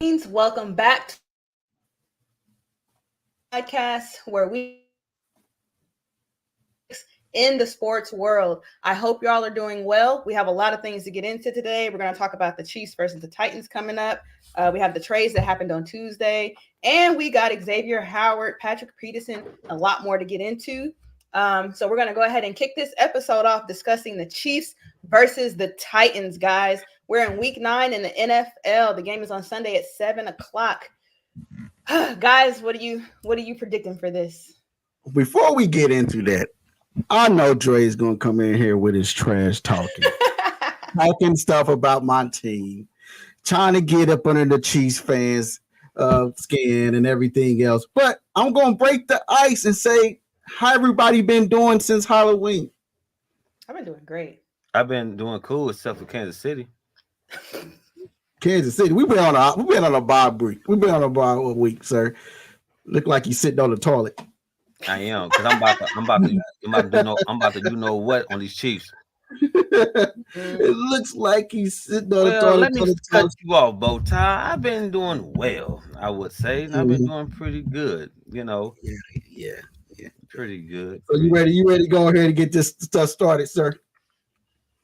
Welcome back to the podcast where we in the sports world. I hope y'all are doing well. We have a lot of things to get into today. We're going to talk about the Chiefs versus the Titans coming up. We have the trades that happened on Tuesday, and we got Xavier Howard, Patrick Peterson, a lot more to get into. So we're going to go ahead and kick this episode off discussing the Chiefs versus the Titans, guys. We're in week 9 in the NFL. The game is on Sunday at 7:00. Guys, what are you predicting for this? Before we get into that, I know Dre is going to come in here with his trash talking stuff about my team, trying to get up under the Chiefs fans' skin and everything else. But I'm going to break the ice and say, how everybody been doing since Halloween? I've been doing great. I've been doing cool, except for Kansas City. Kansas City, we've been on a bar week. We've been on a bar all week, sir. Look like you sitting on the toilet. I am, because I'm about to do know what on these Chiefs. It looks like he's sitting on the toilet. Let me cut you off, BowTie. I've been doing well, I would say. I've been doing pretty good, Yeah. Pretty good. So you ready to go ahead and get this stuff started, sir?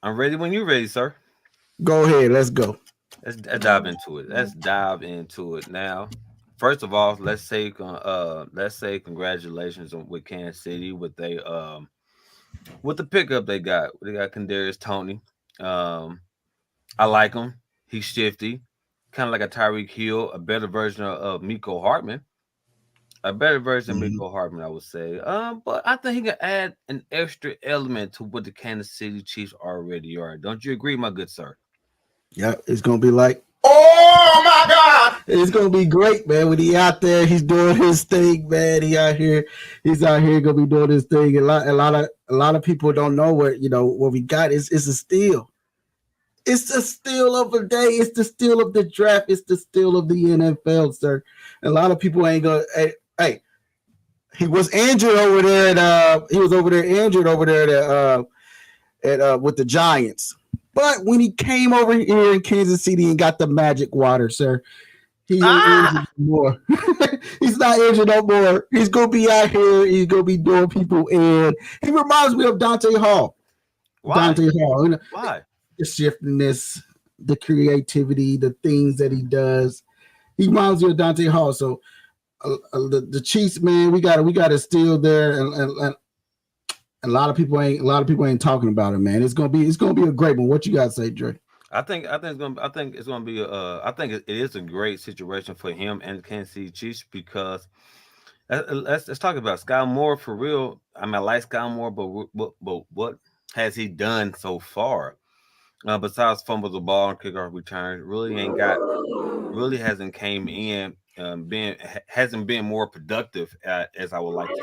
I'm ready when you're ready, sir. Go ahead, let's go. Let's dive into it. Let's dive into it now. First of all, let's say congratulations with Kansas City with the pickup they got. They got Kadarius Toney. I like him. He's shifty, kind of like a Tyreek Hill, a better version of Mecole Hardman. A better version of Mecole Hardman, I would say. But I think he can add an extra element to what the Kansas City Chiefs already are. Don't you agree, my good sir? Yeah, it's gonna be like, oh my God, it's gonna be great, man. When he out there, he's doing his thing, man. He's out here gonna be doing his thing. A lot of people don't know what we got. It's a steal. It's the steal of the day. It's the steal of the draft. It's the steal of the NFL, sir. And a lot of people ain't gonna. Hey, he was injured over there. With the Giants. But when he came over here in Kansas City and got the magic water, sir, he ain't injured no more. He's not injured no more. He's gonna be out here. He's gonna be doing people in. He reminds me of Dante Hall. Why? Dante Hall. Why? The shiftiness, the creativity, the things that he does. He reminds me of Dante Hall. So the Chiefs, man, we got to steal there, and a lot of people ain't talking about it, man. It's gonna be a great one. What you got to say, Dre? I think it is a great situation for him and the Kansas City Chiefs because let's talk about Sky Moore for real. I mean, I like Sky Moore, but what has he done so far? Besides fumble the ball and kickoff returns, really hasn't came in, hasn't been more productive as I would like to see.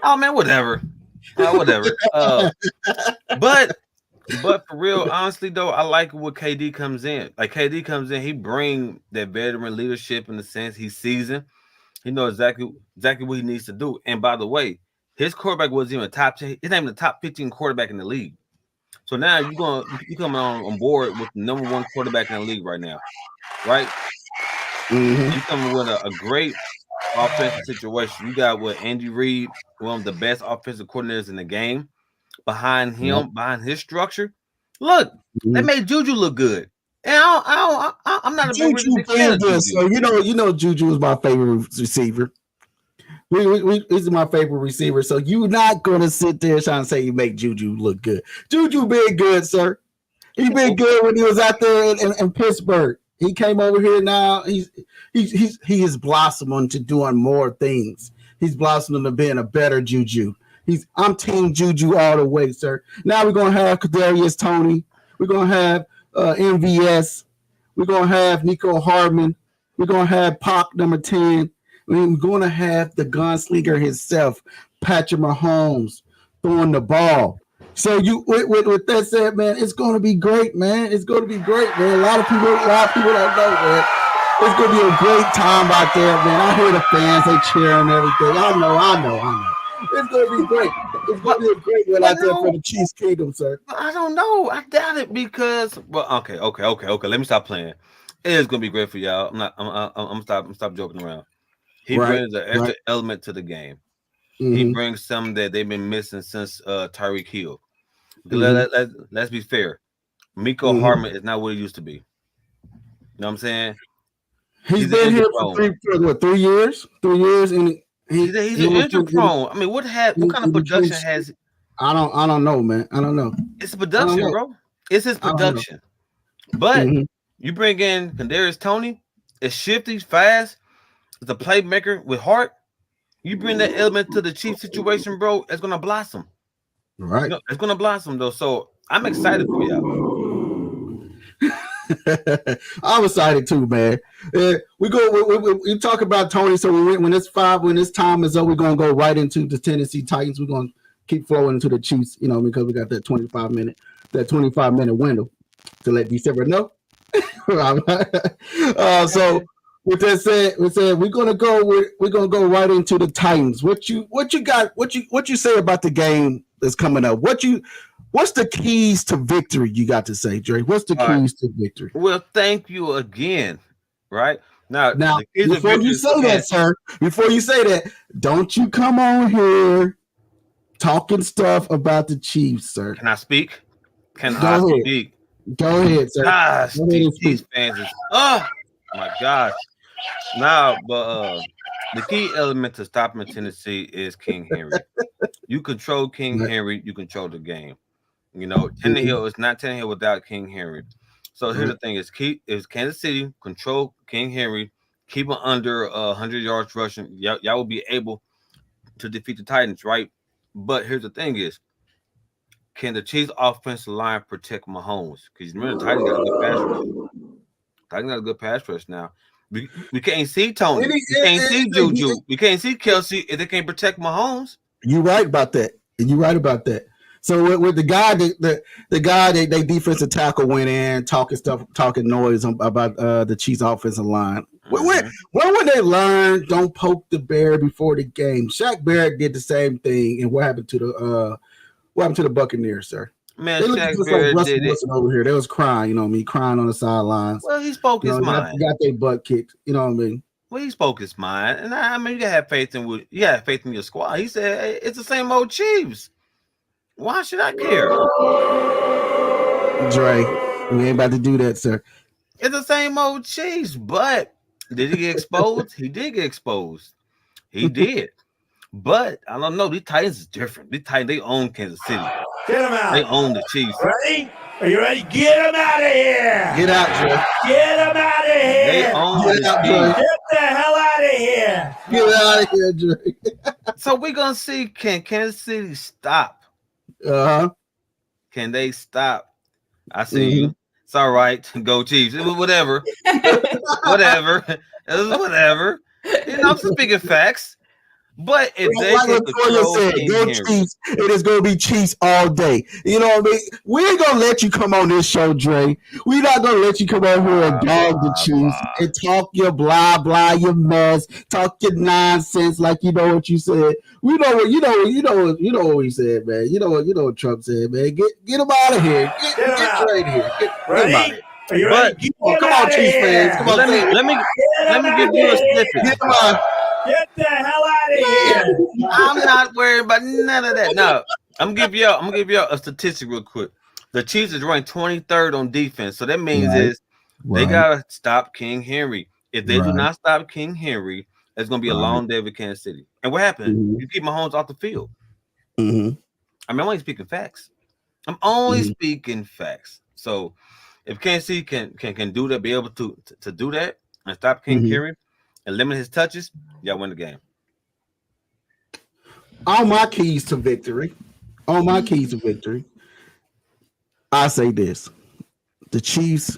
Oh man, whatever. But for real, honestly though, I like what KD comes in. Like KD comes in, he bring that veteran leadership in the sense he's seasoned. He knows exactly what he needs to do. And by the way, his quarterback wasn't even top 10. He's not even the top 15 quarterback in the league. So now you coming on board with the number 1 quarterback in the league right now, right? Mm-hmm. You coming with a great offensive situation. You got Andy Reid, one of the best offensive coordinators in the game. Behind him, behind his structure, look, they made Juju look good. And I'm not a Juju fan of Juju. So you know Juju is my favorite receiver. He's my favorite receiver. So you're not gonna sit there trying to say you make Juju look good. Juju been good, sir. He been good when he was out there in Pittsburgh. He came over here now. He is blossoming to doing more things. He's blossoming to being a better Juju. I'm team Juju all the way, sir. Now we're gonna have Kadarius Toney. We're gonna have MVS. We're gonna have Mecole Hardman. We're gonna have Pac number 10. We're gonna have the gunslinger himself, Patrick Mahomes, throwing the ball. So with that said, man, it's gonna be great, man. It's gonna be great, man. A lot of people don't know, man. It's gonna be a great time out there, man. I hear the fans, they cheering and everything. I know. It's gonna be great. It's going to be a great one out there for the Chiefs Kingdom, sir. I don't know. I doubt it because. Well, okay. Let me stop playing. It is going to be great for y'all. I'm stop joking around. He brings an extra element to the game. He brings something that they've been missing since Tyreek Hill. Let's be fair. Miko Hardman is not what he used to be. You know what I'm saying? He's been here for 3 years? 3 years, and he's injury prone. I mean, what kind of production has? I don't know, man. I don't know. It's production, bro. It's his production. But you bring in Kadarius Toney. It's shifty, fast. It's a playmaker with heart. You bring that element to the Chiefs situation, bro. It's gonna blossom. Right. You know, it's gonna blossom though. So I'm excited for y'all. I'm excited too, man. We talk about Toney. So when this time is up, we're gonna go right into the Tennessee Titans. We're gonna keep flowing into the Chiefs, you know, because we got that 25 minute window to let December know. So with that said, we're gonna go right into the Titans. What you say about the game that's coming up? What's the keys to victory you got to say, Dre? What's the keys to victory? Well, thank you again. Right now before you say that, don't you come on here talking stuff about the Chiefs, sir. Can I speak? Go ahead. Go ahead, sir. Gosh, these fans is, oh my gosh. Now, but the key element to stopping Tennessee is King Henry. You control King Henry, you control the game. You know, Tannehill is not Tannehill without King Henry. So here's the thing: is Kansas City control King Henry, keep him under 100 yards rushing. Y'all will be able to defeat the Titans, right? But here's the thing: is can the Chiefs' offensive line protect Mahomes? Because remember, the Titans got a good pass rush. Titans got a good pass rush now. We can't see Tony. We can't see Juju. We can't see Kelsey if they can't protect Mahomes. You're right about that. So with the guy that they defensive tackle went in talking noise about the Chiefs offensive line. When would they learn don't poke the bear before the game? Shaq Barrett did the same thing, and what happened to the Buccaneers, sir? Man, Shaq Barrett did it over here. They was crying, you know what I mean, crying on the sidelines. Well, he spoke his mind. Got their butt kicked, you know what I mean. Well, he spoke his mind, and I mean, you gotta have faith in your squad. He said, hey, "It's the same old Chiefs. Why should I care?" Dre, we ain't about to do that, sir. It's the same old Chiefs, but did he get exposed? He did get exposed. He did. But I don't know. These Titans is different. These Titans, they own Kansas City. Get them out. They own the Chiefs. Ready? Are you ready? Get them out of here. Get out, Dre. Get them out of here. They own the Chiefs. Get the hell out of here. Get out of here, Dre. So we're going to see, can Kansas City stop? Can they stop? I see you. It's all right. Go Chiefs. Whatever. Whatever. You know, I'm speaking facts. But if they can control King Chiefs, it is going to be Chiefs all day. You know what I mean? We ain't going to let you come on this show, Dre. We're not going to let you come on here and dog the Chiefs and talk your blah, blah, your mess, talk your nonsense like you know what you said. We know what you know what we said, man. You know what Trump said, man. Get him out of here. Get right here. Get him out of here. Are you ready? Come on, Chiefs fans. Come on, let me give you a snippet. Get the hell out of here. I'm not worried about none of that. No, I'm gonna give y'all a statistic real quick. The Chiefs is ranked 23rd on defense, so that means they gotta stop King Henry. If they do not stop King Henry, it's gonna be a long day with Kansas City. And what happened? You keep Mahomes off the field. I mean, I'm only speaking facts. So if Kansas City can do that, be able to do that and stop King Henry and limit his touches, y'all win the game. All my keys to victory, I say this: the Chiefs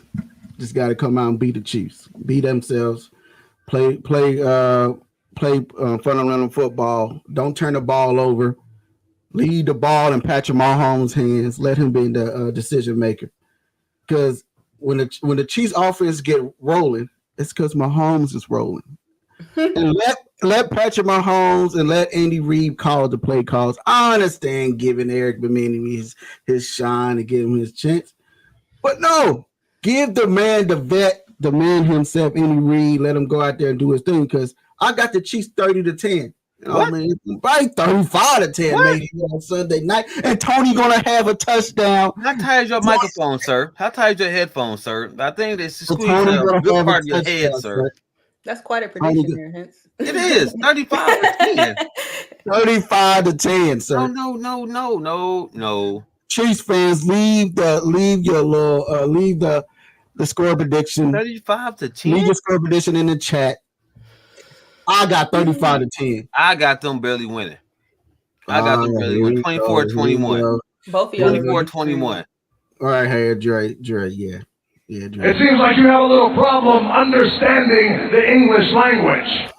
just got to come out and beat the Chiefs, beat themselves, play fundamental football. Don't turn the ball over. Lead the ball in Patrick Mahomes' hands. Let him be the decision maker. Because when the Chiefs offense get rolling, it's because Mahomes is rolling. let Patrick Mahomes and let Andy Reid call the play calls. I understand giving Eric Bieniemy his shine and give him his chance, but no, give the man, the vet, the man himself, Andy Reid. Let him go out there and do his thing because I got the Chiefs 30-10. I mean, probably 35-10 What? maybe on Sunday night, and Tony gonna have a touchdown. How tight is your microphone, sir? How tight is your headphones, sir? I think it's squeezing Tony a gonna good have part a of your head, touchdown, sir. That's quite a prediction there, Hence. It is 35-10. 35-10, sir. No. Chiefs fans, leave the score prediction. 35-10. Leave your score prediction in the chat. I got 35-10. I got them barely winning. I got them barely winning. 24-21. Both of y'all. 24-21. All right, hey, Dre, yeah. It seems like you have a little problem understanding the English language.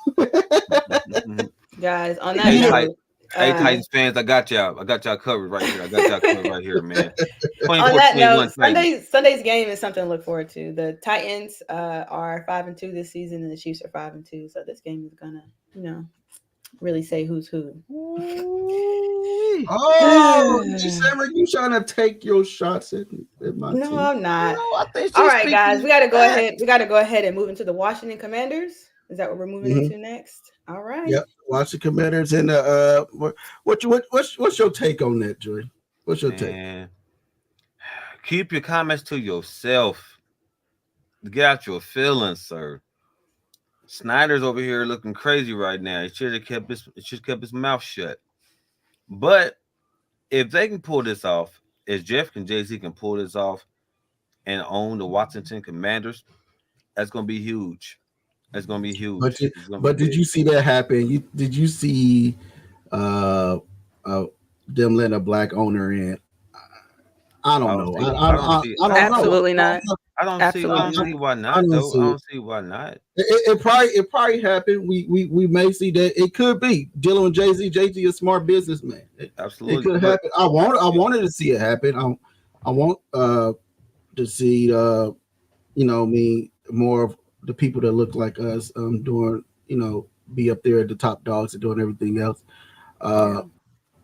Guys, on that Hey, note, hey, Titans fans, I got y'all. I got y'all covered right here. Man. On that note, Sunday's game is something to look forward to. The Titans are 5-2 this season, and the Chiefs are 5-2. So this game is gonna, really say who's who. Oh, you trying to take your shots at my team? No, I'm not. I think all right, guys, we got to go ahead. We got to go ahead and move into the Washington Commanders. Is that what we're moving into next? All right. Yep. Washington Commanders and what's your take on that, Joy? What's your take? Keep your comments to yourself. Get out your feelings, sir. Snyder's over here looking crazy right now. He should have kept his mouth shut. But if they can pull this off, if Jeff and Jay-Z can pull this off and own the Washington Commanders, that's gonna be huge. That's gonna be huge. But did you see that happen? Did you see them letting a black owner in? I don't know. I don't Absolutely know. not. I don't see why not. I don't see why not. It probably happened. We may see that. It could be dealing with Jay-Z. Jay-Z is a smart businessman. Absolutely, it could happen. I wanted to see it happen. I want to see more of the people that look like us doing be up there at the top dogs and doing everything else.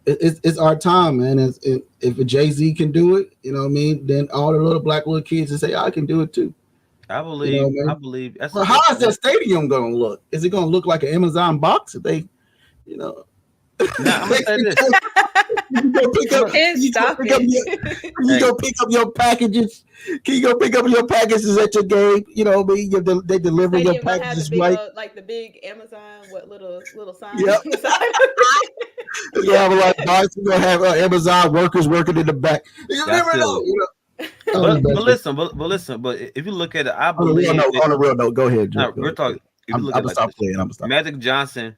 It's our time, man. If a Jay-Z can do it, then all the little kids will say, I can do it too. I believe. I believe. Well, how is that stadium going to look? Is it going to look like an Amazon box? If they, Now, I'm gonna say this. You go pick up your packages. Can you go pick up your packages at your game? They deliver your packages right. Like the big Amazon, little sign. Yep. You have a lot of bars. You're gonna have Amazon workers working in the back. You never know. But listen. But if you look at it, I believe on a real note. Go ahead. No, we're talking. I'm gonna stop playing. Magic Johnson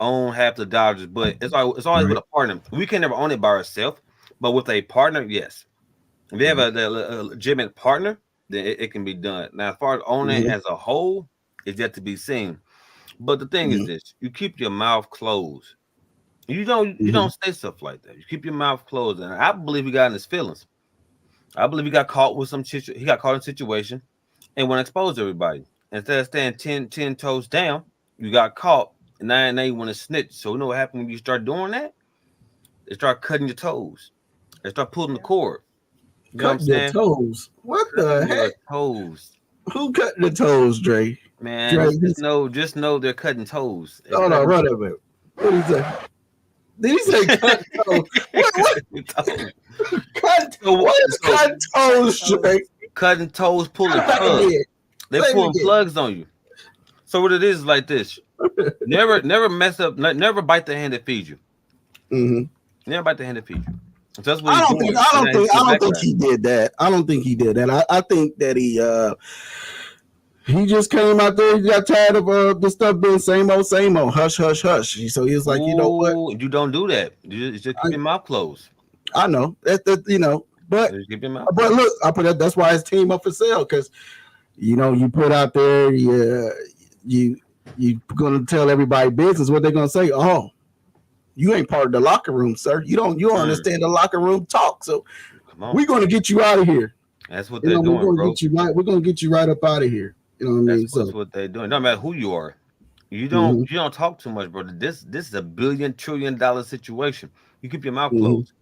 own half the Dodgers, but it's always with a partner. We can never own it by ourselves, but with a partner, yes. If they have a legitimate partner, then it can be done. Now, as far as owning as a whole, it's yet to be seen. But the thing is this: you keep your mouth closed. You don't say stuff like that. You keep your mouth closed. And I believe he got in his feelings. I believe he got caught with he got caught in a situation and want to expose everybody. Instead of staying 10 toes down, you got caught. And now you want to snitch. So you know what happened when you start doing that? They start cutting your toes. They start pulling the cord. You know what I'm saying? Toes. What the heck? Toes. Who cut the toes, Dre? Man, Dre, just know they're cutting toes. Hold on, run over. What did he say? Did he say cut toes? What is cutting toes, Dre? Cutting toes, pulling plugs. They're pulling plugs on you. So what it is like this. Never mess up. Never bite the hand that feeds you. Never bite the hand that feeds you. So that's what I don't think he did that. I don't think he did that. I think that he just came out there. He got tired of the stuff being same old, hush, hush, hush. So he was like, you know what? You don't do that. You just keep your mouth closed. I know that but keep your mouth but look, I put that. That's why his team up for sale because you put out there, you gonna tell everybody business. What they're gonna say? Oh, you ain't part of the locker room, sir. You don't understand the locker room talk. So we're gonna get you out of here. That's what they're doing, bro. We're gonna get you right up out of here. You know what I mean? That's what they're doing. No matter who you are, You don't talk too much, brother. This is a $1 trillion situation. You keep your mouth closed.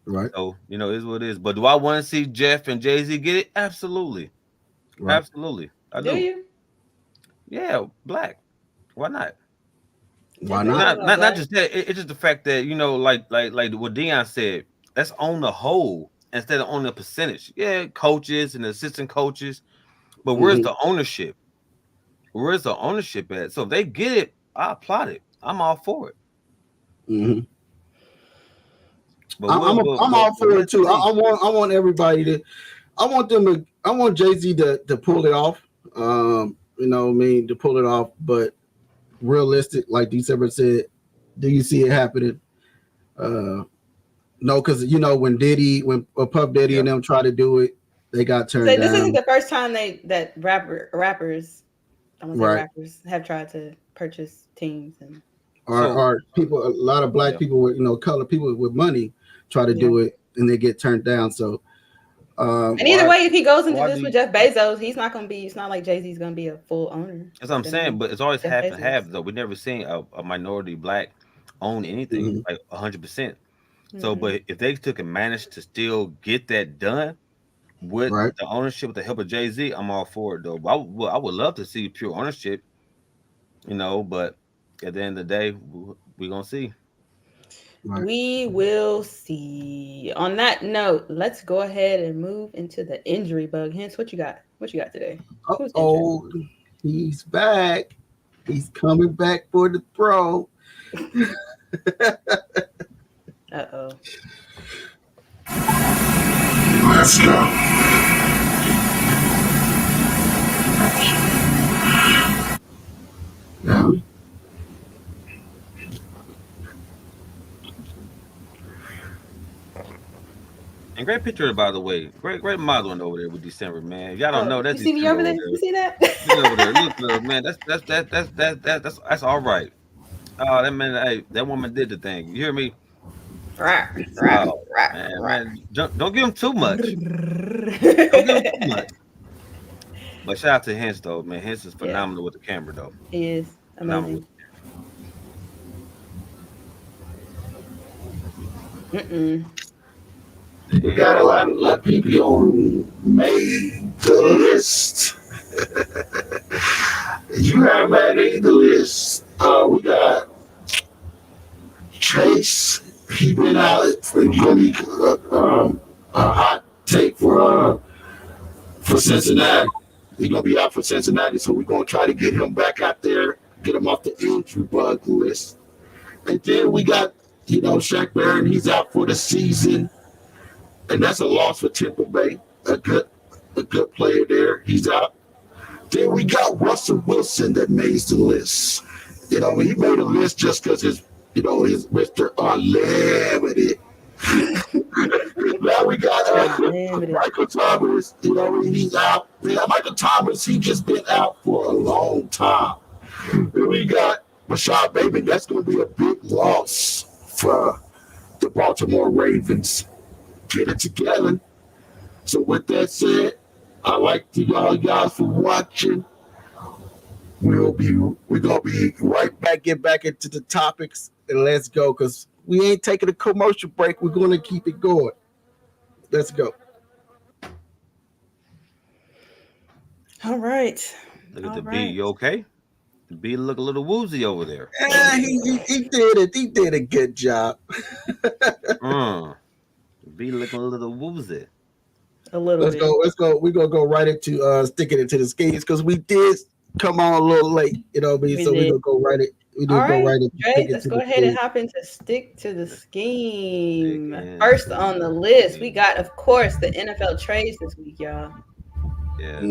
Right. So, is what it is. But do I want to see Jeff and Jay-Z get it? Absolutely. Right. Absolutely. I Do do. you? Yeah, black. Why not? Why not? Not just that. It's just the fact that, like what Dion said, let's own the whole instead of owning a percentage. Yeah, coaches and assistant coaches. But where's the ownership? Where's the ownership at? So if they get it, I applaud it. I'm all for it. Mm-hmm. I'm all for it too. I want everybody to. I want Jay-Z to pull it off. To pull it off. But realistic, like December said, do you see it happening? No, because when Puff Daddy and them try to do it, they got turned down. This isn't the first time that rappers have tried to purchase teams and or people, a lot of black people with color people with money try to do it and they get turned down. So and either way, if he goes into this with Jeff Bezos, he's not gonna be. It's not like Jay-Z's gonna be a full owner. That's what I'm saying, but it's always half and half though. We never seen a minority black own anything like 100%. So, but if they took and managed to still get that done with the ownership, with the help of Jay-Z, I'm all for it though. I would love to see pure ownership, but at the end of the day, we're gonna see. Right. We will see. On that note, let's go ahead and move into the injury bug. Hence, what you got? What you got today? Oh, he's back. He's coming back for the throw. Uh-oh. Let's go. Now. And great picture, by the way. Great modeling over there with December, man. Y'all don't know that's. You see me over there? You see that? Over there. Look, man. That's all right. Oh, that man, that woman did the thing. You hear me? Man, don't give him too much. Don't give him too much. But shout out to Hens though, man. Hens is phenomenal with the camera though. He is amazing. We got a lot of people made the list. You have made the list. We got Chase. He been out for a hot take for Cincinnati. He's gonna be out for Cincinnati, so we're gonna try to get him back out there, get him off the injury bug list. And then we got, Shaq Barron. He's out for the season. And that's a loss for Tampa Bay. A good player there. He's out. Then we got Russell Wilson that made the list. He made a list just because his Mr. Unlimited. Now we got Michael Thomas. He's out. Michael Thomas, he just been out for a long time. Then we got Rashad Bateman. That's going to be a big loss for the Baltimore Ravens. Get it together. So with that said, I like to y'all guys for watching. We're gonna be right back. Get back into the topics and let's go, because we ain't taking a commercial break. We're gonna keep it going. Let's go. All right. Look at the B. You okay? The B look a little woozy over there. Yeah, he did it. He did a good job. Be looking a little woozy. A little Let's go. We're gonna go right into sticking it to the skates because we did come on a little late, so we're gonna go right it. Let's go ahead and hop into stick to the scheme. First on the list, we got, of course, the NFL trades this week, y'all. Yes,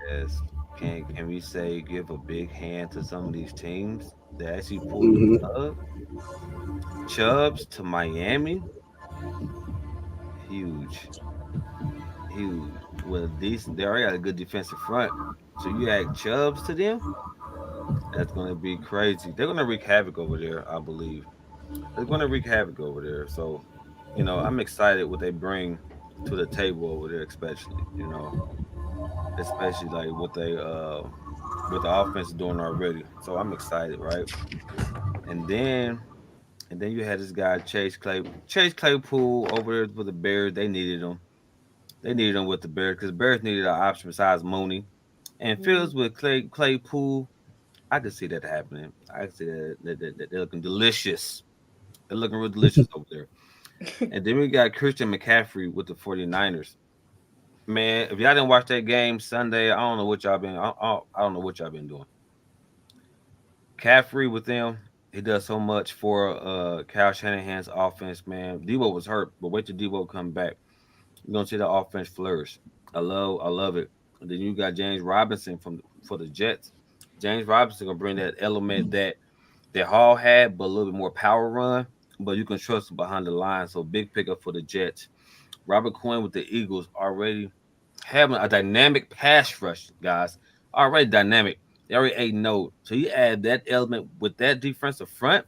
yes. Can we say give a big hand to some of these teams that actually pulled the plug? Chubbs to Miami. Huge. Well, decent. They already got a good defensive front. So you add Chubbs to them, that's going to be crazy. They're going to wreak havoc over there, I believe. They're going to wreak havoc over there. So, I'm excited what they bring to the table over there, especially, especially like what the offense is doing already. So I'm excited, right? And then you had this guy Chase Claypool over there with the Bears. They needed him. They needed him with the Bears because the Bears needed an option besides Mooney. And Fields with Claypool, I could see that happening. I could see that they're looking delicious. They're looking real delicious over there. And then we got Christian McCaffrey with the 49ers. Man, if y'all didn't watch that game Sunday, I don't know what y'all been. I don't know what y'all been doing. Caffrey with them, he does so much for Kyle Shanahan's offense. Man, Debo was hurt, but wait till Debo come back. You're gonna see the offense flourish. I love it. And then you got James Robinson for the Jets. James Robinson gonna bring that element that Hall had, but a little bit more power run. But you can trust him behind the line. So big pickup for the Jets. Robert Quinn with the Eagles already having a dynamic pass rush, guys. Already dynamic. They already 8-0. So you add that element with that defensive front,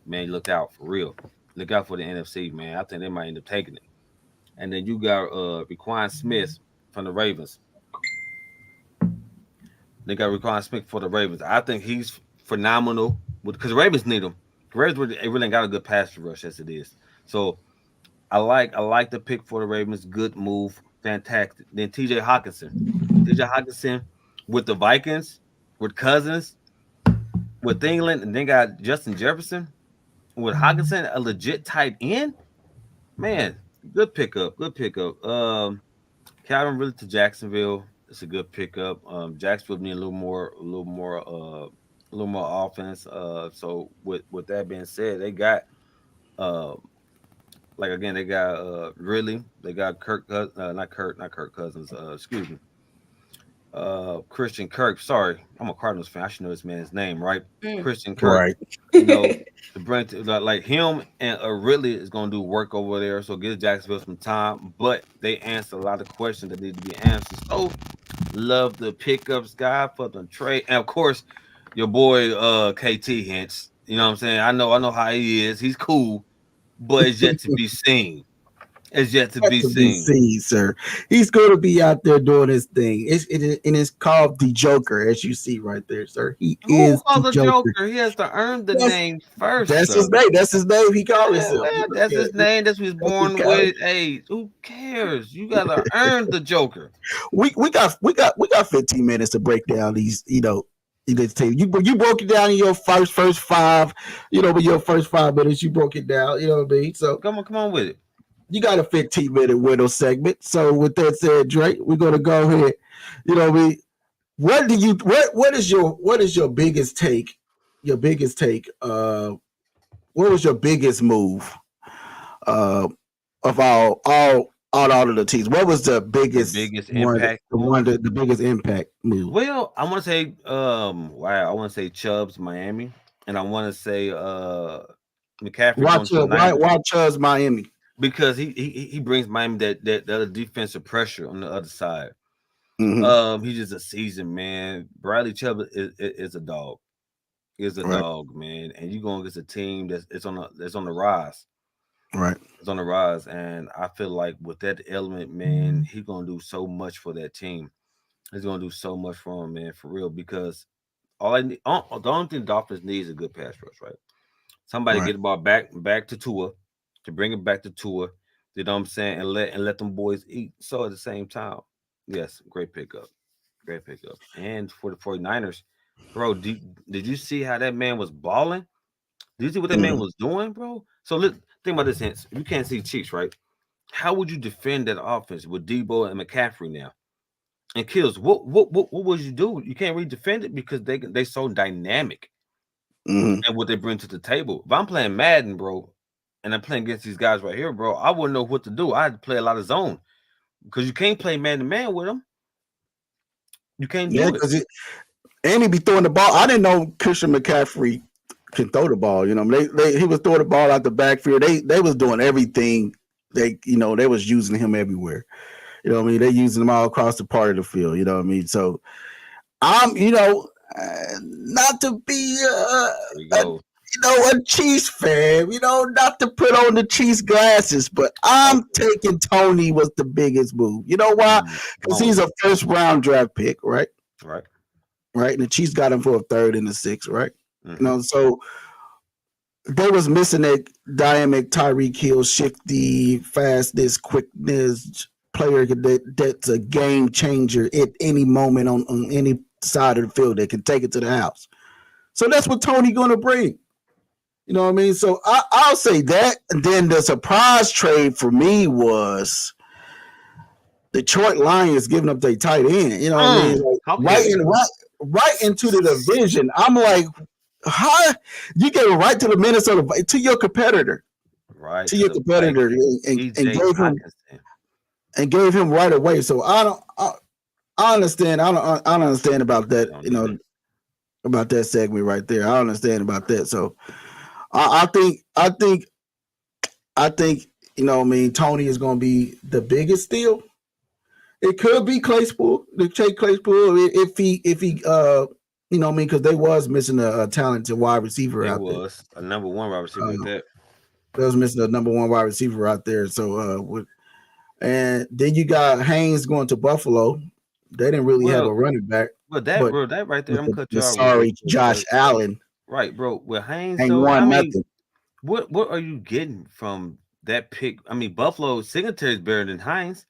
man, look out for real. Look out for the NFC, man. I think they might end up taking it. And then you got Raquan Smith from the Ravens. They got Raquan Smith for the Ravens. I think he's phenomenal because the Ravens need him. The Ravens really ain't got a good pass rush as it is. So I like the pick for the Ravens. Good move. Fantastic. Then TJ Hawkinson with the Vikings, with Cousins, with England, and then got Justin Jefferson with Hawkinson, a legit tight end. Man, good pickup. Calvin Ridley to Jacksonville. It's a good pickup. Jacksonville need a little more offense. So with that being said, they got they got Ridley. They got not Kirk Cousins. Excuse me. Christian Kirk. Sorry, I'm a Cardinals fan. I should know this man's name, right? Christian Kirk. Right. You know, to bring like him and Ridley is going to do work over there. So give Jacksonville some time, but they answer a lot of questions that need to be answered. So love the pickups, guy, for the trade, and of course your boy KT Hintz. You know what I'm saying? I know how he is. He's cool, but it's yet to be seen. It's yet to be seen, sir. He's going to be out there doing his thing. It's called the Joker, as you see right there, sir. He is the Joker. He has to earn the name first. That's his name. That's his name. He called himself. That's his name. That's what he's born with. Hey, who cares? You gotta earn the Joker. We got 15 minutes to break down these. You broke it down in your first 5. With your first 5 minutes, you broke it down. You know what I mean? So come on with it. You got a 15-minute window segment. So with that said, Drake, we're gonna go ahead. What is your biggest take? Your biggest take. What was your biggest move of all of the teams? What was the biggest impact? The biggest impact move. Well, I want to say I want to say Chubb's Miami, and I want to say McCaffrey. Why Chubb's Miami? Because he brings Miami that other defensive pressure on the other side. Mm-hmm. He's just a seasoned man. Bradley Chubb is a dog. Is a dog, man. And you're going against a team that's on the rise. Right. It's on the rise. And I feel like with that element, man, he's gonna do so much for that team. He's gonna do so much for him, man, for real. Because the only thing Dolphins need is a good pass rush, right? Somebody get the ball back to Tua. To bring it back to Tua, you know what I'm saying, and let them boys eat. So at the same time, yes, great pickup. And for the 49ers, bro, did you see how that man was balling? Did you see what that man was doing, bro? So think about this, Hence. You can't see Chiefs, right? How would you defend that offense with Debo and McCaffrey now? And Kills, what would you do? You can't really defend it because they so dynamic and what they bring to the table. If I'm playing Madden, bro, and I'm playing against these guys right here, bro, I wouldn't know what to do. I had to play a lot of zone because you can't play man-to-man with them. You can't do it. And he be throwing the ball. I didn't know Christian McCaffrey can throw the ball. He was throwing the ball out the backfield. They was doing everything. They was using him everywhere. You know what I mean? They using him all across the part of the field. You know what I mean? So I'm, not to be a Chiefs fan, not to put on the Chiefs glasses, but I'm taking Tony was the biggest move. You know why? Because he's a first round draft pick, right? Right. Right. And the Chiefs got him for a third and a sixth, right? Mm-hmm. So they was missing that dynamic Tyreek Hill, shifty, fastness, quickness player that's a game changer at any moment on any side of the field that can take it to the house. So that's what Tony gonna bring. You know what I mean? So I'll say that. And then the surprise trade for me was Detroit Lions giving up their tight end. You know what I mean? Like, right into the division. I'm like, how you get right to the Minnesota, to your competitor, right? To your competitor, and gave him right away. So I understand. I don't understand about that. About that segment right there. I understand about that. So I think Tony is going to be the biggest steal. It could be Claypool, if he because they was missing a talented wide receiver out there. It was a number one wide receiver like that. They was missing a number one wide receiver out there. So and then you got Haynes going to Buffalo. They didn't really have a running back. But that right there, I'm cut you off. Sorry, Josh Allen. Right, bro. With Haynes, nothing. What are you getting from that pick? I mean, Buffalo Singletary is better than Haynes.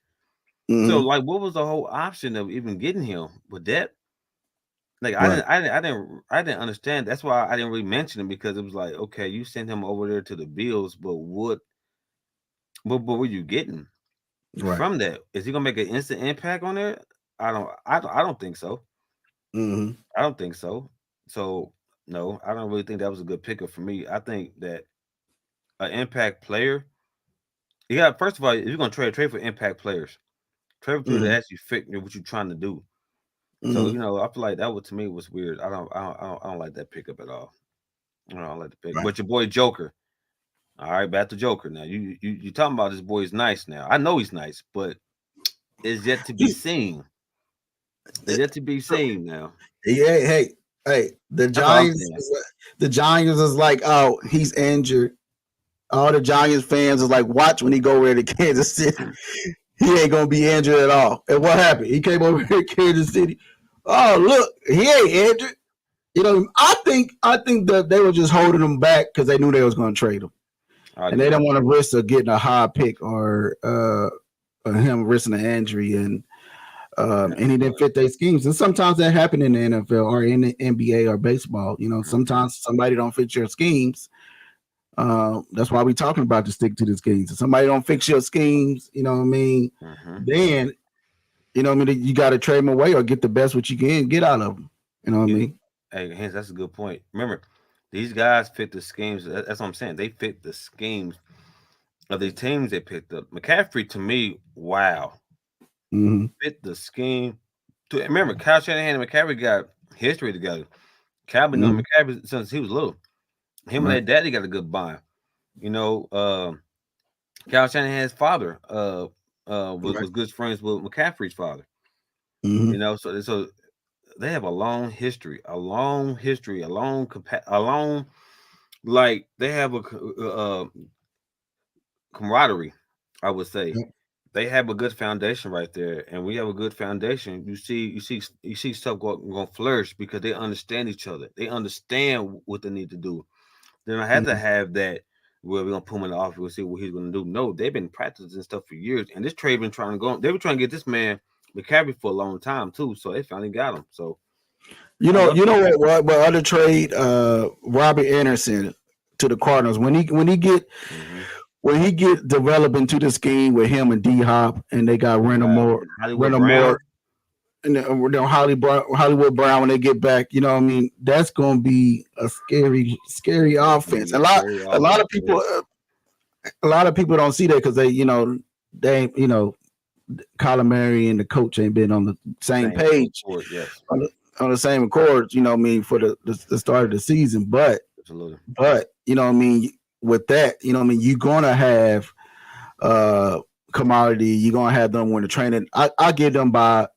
Mm-hmm. So, like, what was the whole option of even getting him with that? Like, right. I didn't understand. That's why I didn't really mention him, because it was like, okay, you sent him over there to the Bills, but what were you getting from that? Is he gonna make an instant impact on there? I don't think so. Mm-hmm. I don't think so. So no, I don't really think that was a good pickup for me. I think that an impact player, you got, first of all, if you're gonna trade for impact players, trade for people that actually fit what you're trying to do. Mm-hmm. So I feel like that to me was weird. I don't like that pickup at all. I don't like the pick. Right. But your boy Joker, all right, back to Joker now. You talking about this boy is nice now. I know he's nice, but it's yet to be seen. It's yet to be seen now. Hey, the Giants is like, oh, he's injured. All the Giants fans is like, watch when he go over to Kansas City. He ain't gonna be injured at all. And what happened? He came over here to Kansas City. Oh, look, he ain't injured. I think that they were just holding him back because they knew they was gonna trade him. And they don't want to risk of getting a high pick or him risking an injury, and he didn't fit their schemes. And sometimes that happens in the NFL or in the NBA or baseball. Sometimes somebody don't fit your schemes. That's why we're talking about to stick to the schemes. If somebody don't fix your schemes, you know what I mean? Mm-hmm. Then, you got to trade them away or get the best what you can get out of them. You know what I mean? Hey, Hans, that's a good point. Remember, these guys fit the schemes. That's what I'm saying. They fit the schemes of the teams they picked up. McCaffrey, to me, wow. Mm-hmm. Fit the scheme. Remember, Kyle Shanahan and McCaffrey got history together. Kyle been knowing McCaffrey since he was little. Him and their daddy got a good bond. Kyle Shanahan's father was good friends with McCaffrey's father. Mm-hmm. So they have a long history, like they have a camaraderie, I would say. Yep. They have a good foundation right there, and we have a good foundation. You see stuff going to flourish because they understand each other. They understand what they need to do. They don't have to have that where we're gonna put him in the office and see what he's gonna do. No, they've been practicing stuff for years, and this trade been trying to go. They were trying to get this man McCaffrey for a long time too, so they finally got him. So what other trade? Robert Anderson to the Cardinals when he get developed into the scheme with him and D Hop, and they got Moore, and Hollywood Brown when they get back. You know what I mean? That's going to be a scary offense. A lot of people don't see that because they Kyler Murray and the coach ain't been on the same page, on the same accord. You know what I mean, for the start of the season, but you know what I mean. With that, you know what I mean, you're gonna have commodity. You're gonna have them when the training. I get them by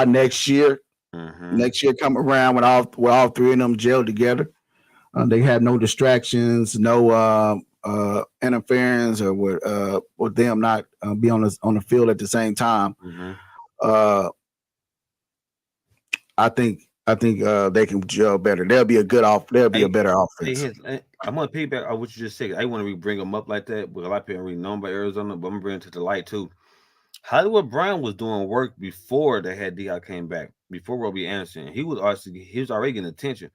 next year. Mm-hmm. Next year come around when all three of them gel together. They had no distractions, no interference, or with them not be on the field at the same time. Mm-hmm. I think they can gel better. They'll be a better offense. I'm gonna piggyback on what you just said. I want to bring them up like that, but a lot of people already know by Arizona, but I'm gonna bring it to the light too. Hollywood Brown was doing work before they had D-Hop came back, before Robbie Anderson. He was already getting attention.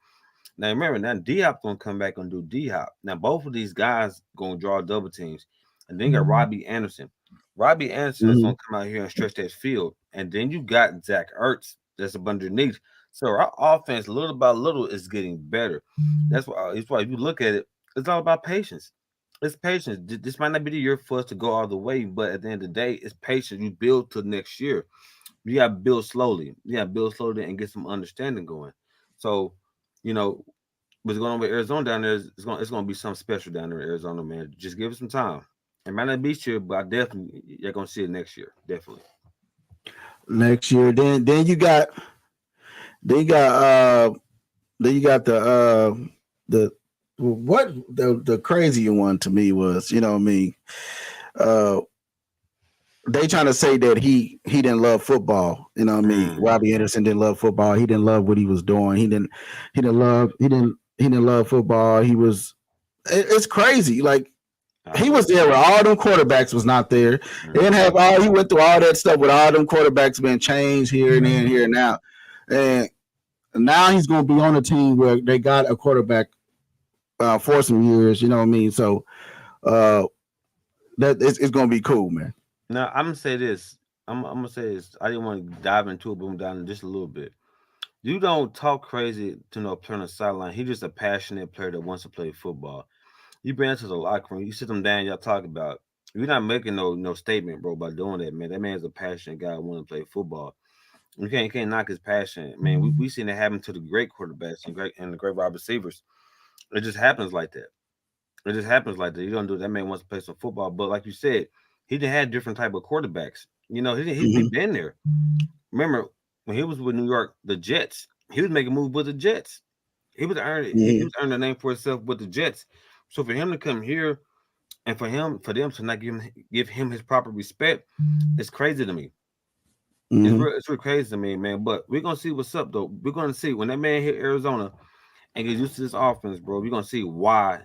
Now remember, now D-Hop gonna come back and do D-Hop. Now both of these guys gonna draw double teams, and then you got Robbie Anderson. Robbie Anderson is gonna come out here and stretch that field, and then you got Zach Ertz that's up underneath. So our offense, little by little, is getting better. That's why if you look at it, it's all about patience. It's patience. This might not be the year for us to go all the way, but at the end of the day, it's patience. You build to next year. You got to build slowly. You got to build slowly and get some understanding going. So, what's going on with Arizona down there is it's going to be something special down there in Arizona, man. Just give it some time. It might not be this year, but you're going to see it next year. Definitely. Next year. Then you got the crazy one to me was, they trying to say that he didn't love football. Robbie Anderson didn't love football. He didn't love what he was doing. He didn't love football. It's crazy. Like, he was there where all them quarterbacks was not there. They didn't have he went through all that stuff with all them quarterbacks being changed here and then, here and now. And now he's going to be on a team where they got a quarterback for some years, So that it's going to be cool, man. Now, I'm going to say this. I'm going to say this. I didn't want to dive into it, but I'm down just a little bit. You don't talk crazy to no player on the sideline. He's just a passionate player that wants to play football. You bring it to the locker room. You sit them down. Y'all talk about it. You're not making no statement, bro, by doing that, man. That man's a passionate guy wanting to play football. You can't knock his passion, man. We seen it happen to the great quarterbacks and the great wide receivers. It just happens like that. You don't do it. That man wants to play some football, but like you said, he done had different type of quarterbacks. He's been there. Remember when he was with New York, the Jets, he was making moves with the Jets. He was earning a name for himself with the Jets. So for him to come here and for them to not give him his proper respect, it's crazy to me. It's real crazy to me, man. But we're gonna see what's up, though. We're gonna see when that man hit Arizona and get used to this offense, bro. We're gonna see why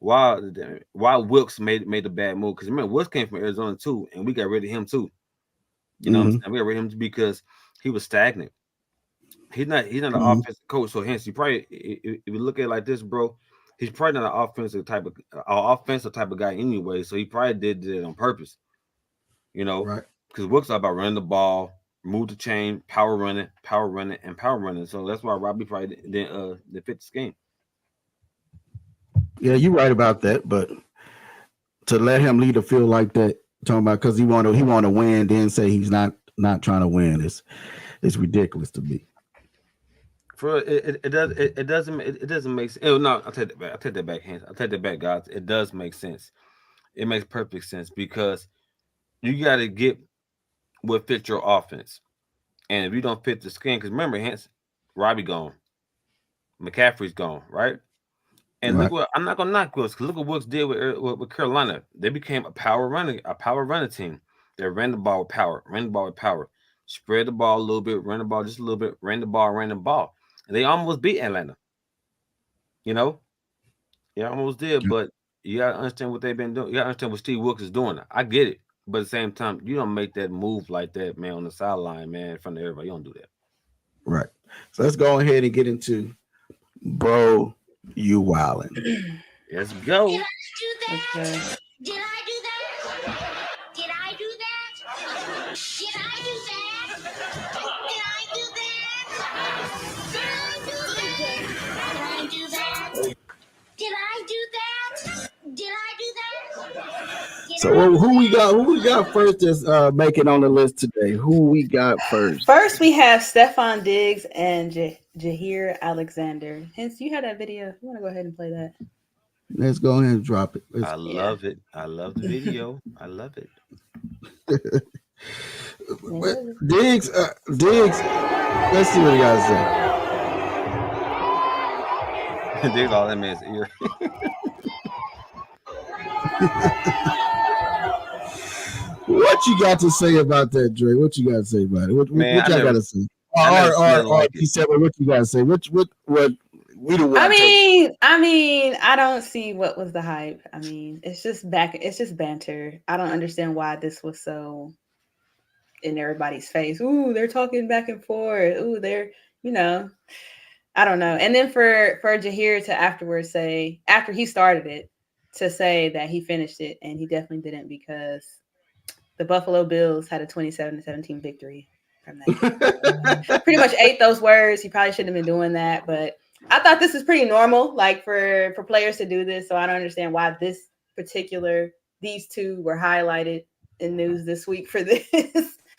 Wilkes made the bad move. Because remember, Wilkes came from Arizona too, and we got rid of him too. We got rid of him because he was stagnant. He's not an offensive coach, so hence he probably, if you look at it like this, bro, he's probably not an offensive type of guy anyway. So he probably did it on purpose, right? Because Wilkes all about running the ball, move the chain, power running. So that's why Robbie probably didn't fit the scheme. Yeah, you're right about that. But to let him lead the field like that, talking about because he want to win, then say he's not trying to win, it's ridiculous to me. It doesn't make sense. Oh, no, I'll take that back. I'll take that back, hands. I'll take that back, guys. It does make sense. It makes perfect sense because you got to get what fits your offense. And if you don't fit the scheme, because remember, hence Robbie gone, McCaffrey's gone, right? And look what I'm not gonna knock Wilkes because look what Wilkes did with Carolina. They became a power running team. They ran the ball with power, spread the ball a little bit, ran the ball just a little bit, ran the ball. And they almost beat Atlanta. Almost did, but you gotta understand what they've been doing. You gotta understand what Steve Wilkes is doing. I get it, but at the same time, you don't make that move like that, man, on the sideline, man, in front of everybody. You don't do that. Right. So let's go ahead and get into Bro, You Wildin'. Let's go. Did I do that? Did I do that? Did I do that? Did I do that? Did I do that? Did I do that? Did I do that? So who we got first is making on the list today? Who we got first? First we have Stephon Diggs and Jair Alexander. Hence, you had that video. You want to go ahead and play that? Let's go ahead and drop it. I love it. I love the video. I love it. Diggs. Let's see what he got to say. Dig all that man's ear. What you got to say about that, Dre? What you got to say about it? What y'all got to say? Or December, what you got to say? What we don't want. I mean, I don't see what was the hype. I mean, it's just banter. I don't understand why this was so in everybody's face. Ooh, they're talking back and forth. Ooh, they're, I don't know. And then for Jahir to afterwards say, after he started it, to say that he finished it, and he definitely didn't, because the Buffalo Bills had a 27-17 victory from that. Pretty much ate those words. He probably shouldn't have been doing that, but I thought this is pretty normal, like for players to do this. So I don't understand why these two were highlighted in news this week for this.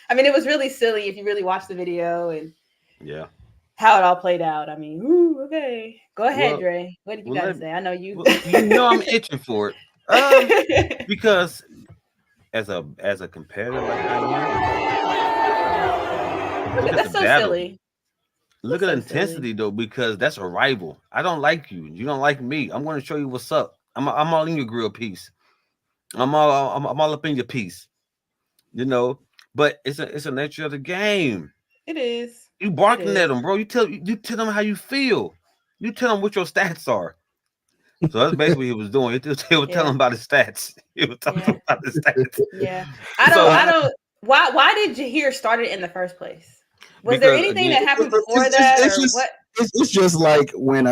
I mean, it was really silly if you really watch the video and how it all played out. I mean, okay. Go ahead, Dre. What did you got to say? I know you. I'm itching for it. Because as a competitor like I am, that's so silly. Look at the intensity though, because that's a rival. I don't like you. You don't like me. I'm going to show you what's up. I'm all in your grill piece. I'm all up in your piece. But it's a nature of the game. It is. You barking at them, bro. You tell them how you feel. You tell them what your stats are. So that's basically what he was doing. He was telling them about his stats. He was talking about his stats. Yeah. I don't. Why did Jahir start it in the first place? Was there anything that happened before that, or what? It's just like when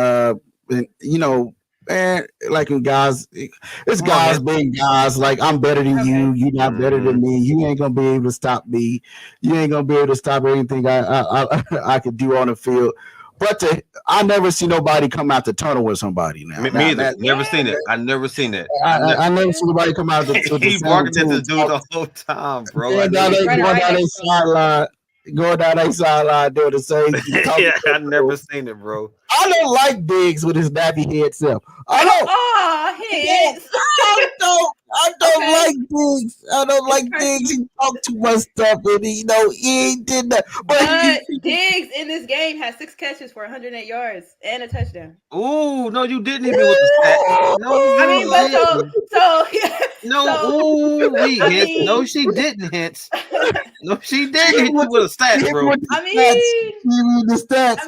man, like in guys, it's guys being guys. Like, I'm better than you. You're not better than me. You ain't gonna be able to stop me. You ain't gonna be able to stop anything I could do on the field. But I never see nobody come out the tunnel with somebody now. Me either. Never seen it. I never seen it. I never seen nobody come out. He barking at this dude the whole time, bro. Going down their sideline. Going down their sideline doing the same thing. Yeah, I never seen it, bro. I don't like Diggs with his nappy head self. I don't. I don't like Diggs. I don't like Diggs. He talk too much stuff, and he ain't did that. But Diggs in this game has 6 catches for 108 yards and a touchdown. Ooh, no, you didn't hit me with the stat. No, I mean, no, she didn't hit. No, she didn't hit you with a stat, bro. The stats.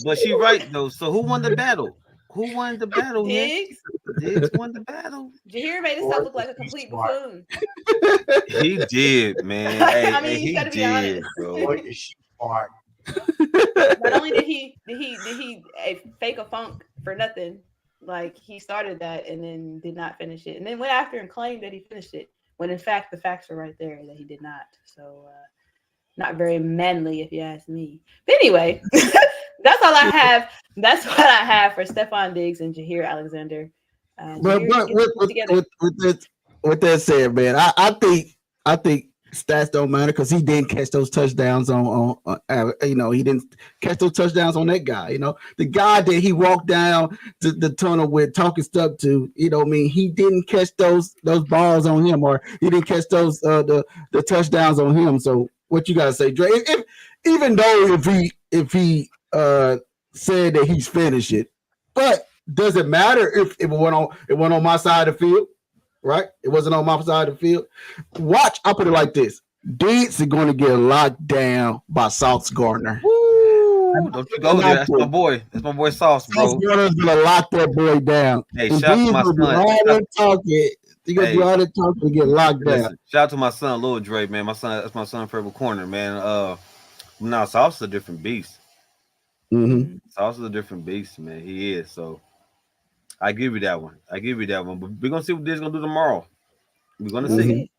But she right though. So who won the battle? Who won the battle? Diggs won the battle. Jahir made himself look like a complete buffoon. He did, man. He did, bro. Not only did he fake a funk for nothing, like he started that and then did not finish it, and then went after and claimed that he finished it, when in fact the facts are right there that he did not. So not very manly, if you ask me. But anyway, that's all I have. That's what I have for Stephon Diggs and Jahir Alexander. But with that said, man, I think stats don't matter, because he didn't catch those touchdowns on he didn't catch those touchdowns on that guy. The guy that he walked down the tunnel with, talking stuff to, he didn't catch those balls on him, or he didn't catch those the touchdowns on him. So what you gotta say, Dre? Even though if he said that he's finished it, but does it matter if it went on my side of the field? Right? It wasn't on my side of the field. Watch, I'll put it like this. Diggs are going to get locked down by Sauce Gardner. Woo! Don't you go there. That's my boy. That's my boy Sauce, bro. Sauce Gardner's going to lock that boy down. Hey, shout out to my son. You're going to do all that talking to get locked down. Shout out to my son, Lil Dre, man. That's my son, favorite corner, man. Now, Sauce is a different beast. Mm-hmm. Sauce is a different beast, man. He is, so. I give you that one. But we're gonna see what Diggs gonna do tomorrow. We're gonna see.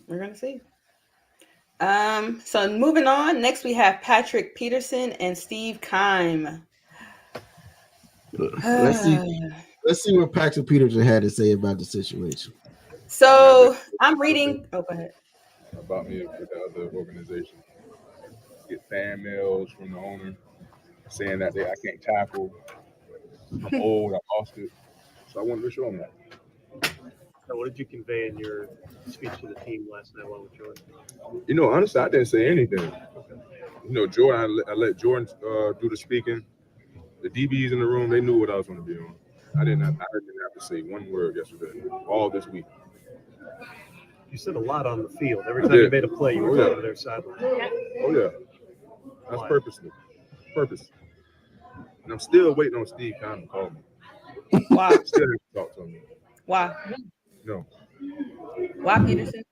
We're gonna see. So moving on. Next, we have Patrick Peterson and Steve Keim. Let's see what Patrick Peterson had to say about the situation. So I'm reading. Oh, go ahead. About me with the other organization. Get fan mails from the owner saying that I can't tackle. I'm old. I lost it. So I wanted to show them that. So what did you convey in your speech to the team last night while with Jordan? Honestly, I didn't say anything. Jordan, I let Jordan do the speaking. The DBs in the room, they knew what I was going to be on. I didn't have to say one word yesterday, all this week. You said a lot on the field. Every I time you did. made a play, you were talking to their sideline. Oh, yeah. That's Why? purposely. Purpose. And I'm still waiting on Steve Kahn to call me. Why? Still haven't talked to me. Why? No. Why, Peterson?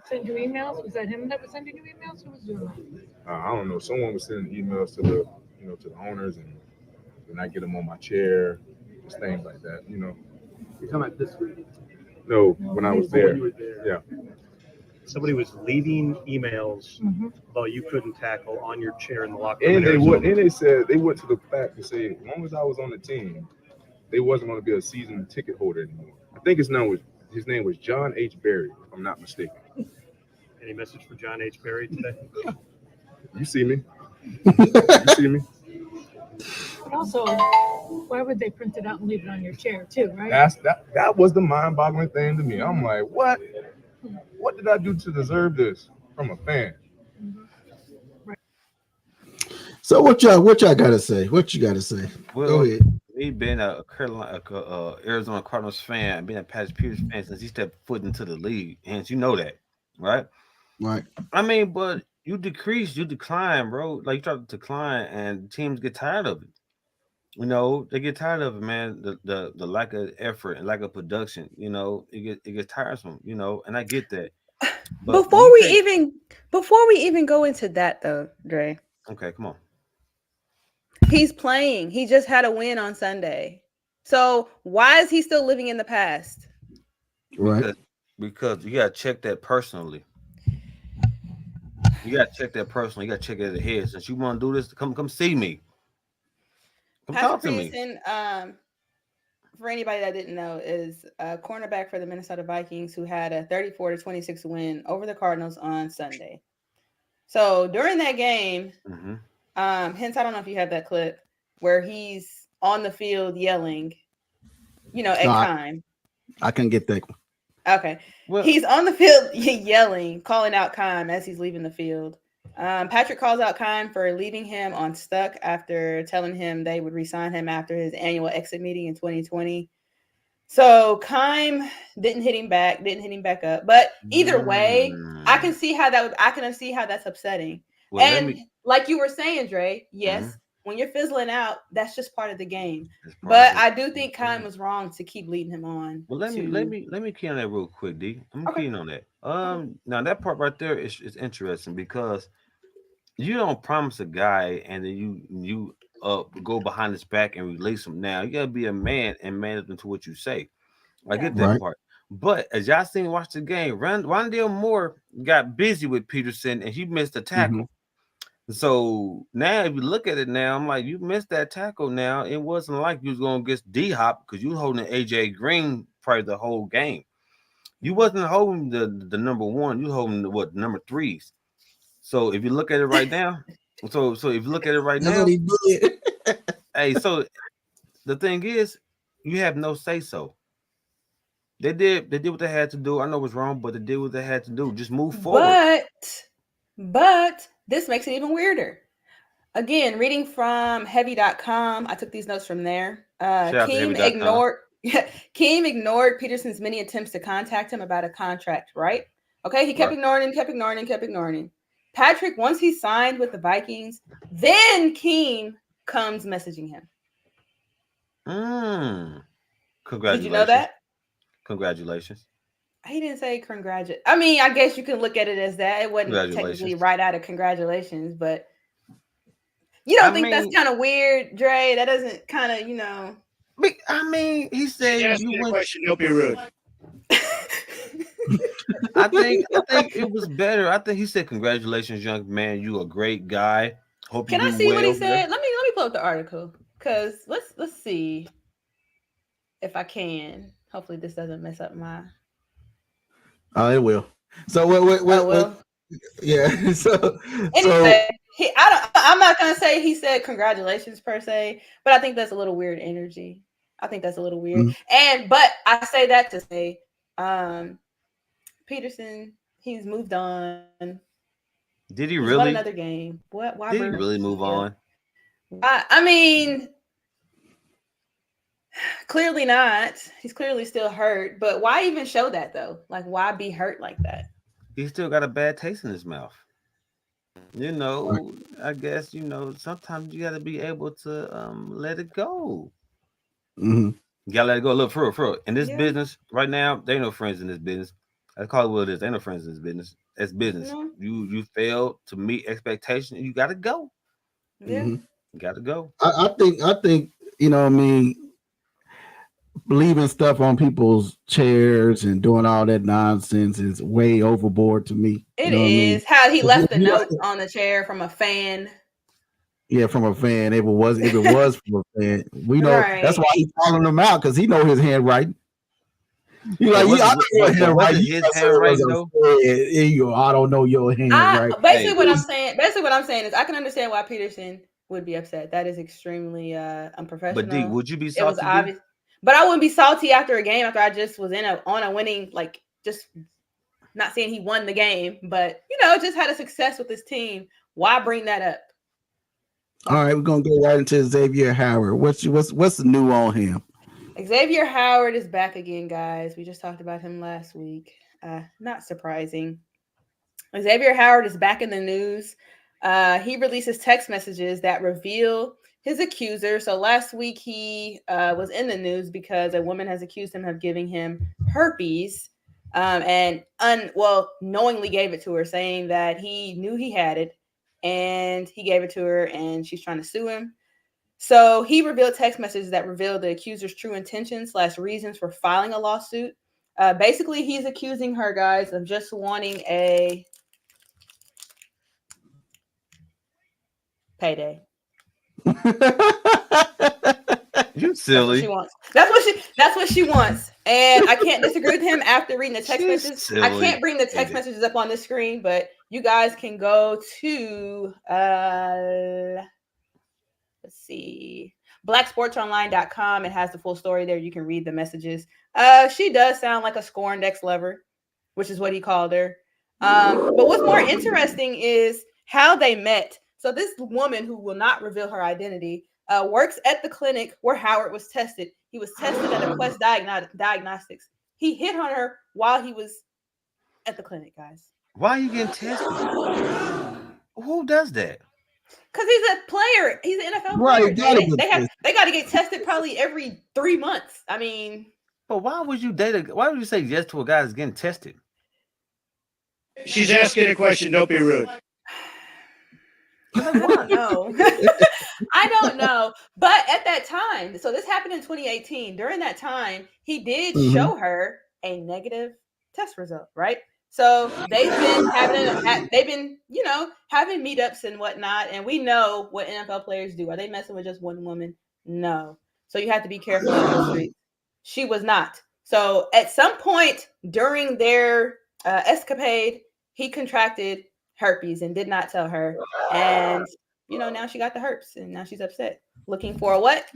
Send you emails? Was that him that was sending you emails? Who was doing that? I don't know. Someone was sending emails to the owners, and I get them on my chair, just things like that. You're talking about this week? No, when I was there. When you were there. Yeah. Somebody was leaving emails about you couldn't tackle on your chair in the locker room. And they said they went to the fact to say as long as I was on the team, they wasn't going to be a season ticket holder anymore. I think his name was John H. Berry, if I'm not mistaken. Any message for John H. Berry today? You see me? You see me? But also, why would they print it out and leave it on your chair too, right? That was the mind-boggling thing to me. I'm like, what? What did I do to deserve this from a fan? So what y'all gotta say? What you gotta say? Well, Go ahead. He been a Arizona Cardinals fan, been a Patrick Peters fan since he stepped foot into the league, and you know that, right? Right. I mean, but you decline, bro. Like you start to decline, and teams get tired of it. They get tired of it, man. The lack of effort and lack of production. It gets tiresome. And I get that. But Before we even go into that, though, Dre. Okay, come on. He's playing. He just had a win on Sunday. So why is he still living in the past? Right. Because you gotta check that personally. You gotta check it at the head. Since you want to do this, come see me. Come talk to me. Peterson, for anybody that didn't know, is a cornerback for the Minnesota Vikings who had a 34-26 win over the Cardinals on Sunday. So during that game, hence I don't know if you have that clip where he's on the field yelling, at Kime. I can get that. Okay. Well, he's on the field yelling, calling out Kime as he's leaving the field. Patrick calls out Kime for leaving him on stuck after telling him they would re-sign him after his annual exit meeting in 2020. So Kime didn't hit him back up. But either way, I can see how that's upsetting. Well, like you were saying, Dre, yes, when you're fizzling out, that's just part of the game. But I do think Kime was wrong to keep leading him on. Well, let me key on that real quick, D. I'm keying on that. Now that part right there is interesting because you don't promise a guy and then you go behind his back and release him. Now you gotta be a man and man up into what you say. I get that part. But as y'all seen, watch the game. Rondale Moore got busy with Peterson and he missed a tackle. So now, if you look at it now, I'm like, you missed that tackle. Now it wasn't like you was gonna get D-Hop because you was holding AJ Green probably the whole game. You wasn't holding the number one. You was holding the number threes. So if you look at it right now, that's what he did. Hey, so the thing is, you have no say so. They did what they had to do. I know it was wrong, but they did what they had to do. Just move forward. But this makes it even weirder. Again, reading from heavy.com. I took these notes from there. Keem ignored Peterson's many attempts to contact him about a contract, right? Okay, he kept ignoring him. Patrick, once he signed with the Vikings, then Keem comes messaging him. Congratulations. Did you know that? Congratulations. He didn't say congratulations. I mean, I guess you can look at it as that. It wasn't technically right out of congratulations, but you don't think that's kind of weird, Dre? That doesn't kind of, I mean, he said you went. Question, don't be rude. I think it was better. I think he said, "Congratulations, young man. You a great guy. Hope Can I see what he said? Let me pull up the article because let's see if I can. Hopefully, this doesn't mess up my. Oh, it will. So what? Yeah. So anyway, I'm not gonna say he said congratulations per se, but I think that's a little weird energy. I think that's a little weird. But I say that to say, Peterson, he's moved on. Did he really? Another game. What? Why? Did he really move on? I mean, Clearly not. He's clearly still hurt. But why even show that though? Like, why be hurt like that? He still got a bad taste in his mouth. You know, I guess sometimes you got to be able to let it go. Mm-hmm. You gotta let it go. Look, for real. In this business right now, there ain't no friends in this business. I call it what it is. There ain't no friends in this business. It's business. No. You failed to meet expectations. You gotta go. Yeah. Mm-hmm. You gotta go. I think what I mean, leaving stuff on people's chairs and doing all that nonsense is way overboard to me. It you know is. What I mean? How he left the note on the chair from a fan. Yeah, from a fan. If it was from a fan, we know that's why he's calling him out because he know his handwriting. You like, I know your handwriting. His handwriting though. I don't know your handwriting. Basically, what I'm saying is, I can understand why Peterson would be upset. That is extremely unprofessional. But D, would you be salty? It was obvious, but I wouldn't be salty after a game after I just was on a winning, like, just not saying he won the game, but just had a success with his team. Why bring that up? All right, we're gonna go right into Xavier Howard. What's the new on him? Xavier Howard is back again, guys. We just talked about him last week. Not surprising. Xavier Howard is back in the news. He releases text messages that reveal his accuser. So last week he was in the news because a woman has accused him of giving him herpes, and knowingly gave it to her, saying that he knew he had it and he gave it to her, and she's trying to sue him. So he revealed text messages that reveal the accuser's true intentions / reasons for filing a lawsuit. Basically, he's accusing her, guys, of just wanting a payday. You silly. That's what she wants. And I can't disagree with him after reading the text messages. Silly. I can't bring the text messages up on the screen, but you guys can go to let's see, blacksportsonline.com. It has the full story there. You can read the messages. She does sound like a scorned ex-lover, which is what he called her. But what's more interesting is how they met. So this woman, who will not reveal her identity, works at the clinic where Howard was tested. He was tested at a Quest Diagnostics. He hit on her while he was at the clinic, guys. Why are you getting tested? Who does that? Because he's a player. He's an NFL player. Right. They got to get tested probably every 3 months. I mean. But why would you say yes to a guy that's getting tested? She's asking a question. Don't be rude. I don't know. I don't know. But at that time, so this happened in 2018. During that time, he did show her a negative test result, right? So they've been having meetups and whatnot, and we know what NFL players do. Are they messing with just one woman? No. So you have to be careful on the street. She was not. So at some point during their escapade, he contracted herpes and did not tell her. And now she got the herpes, and now she's upset. Looking for a what?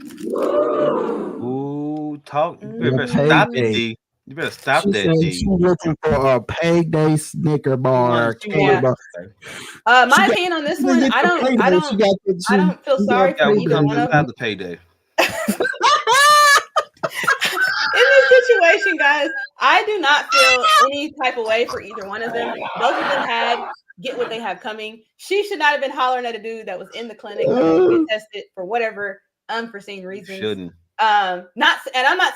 Ooh, talk. You better stop it, D. You better stop that, D. She's looking for a payday Snicker bar. My opinion on this one, I don't feel sorry for either one of them. The payday. In this situation, guys, I do not feel any type of way for either one of them. Both of them get what they have coming. She should not have been hollering at a dude that was in the clinic to get tested for whatever unforeseen reasons. Shouldn't. I'm not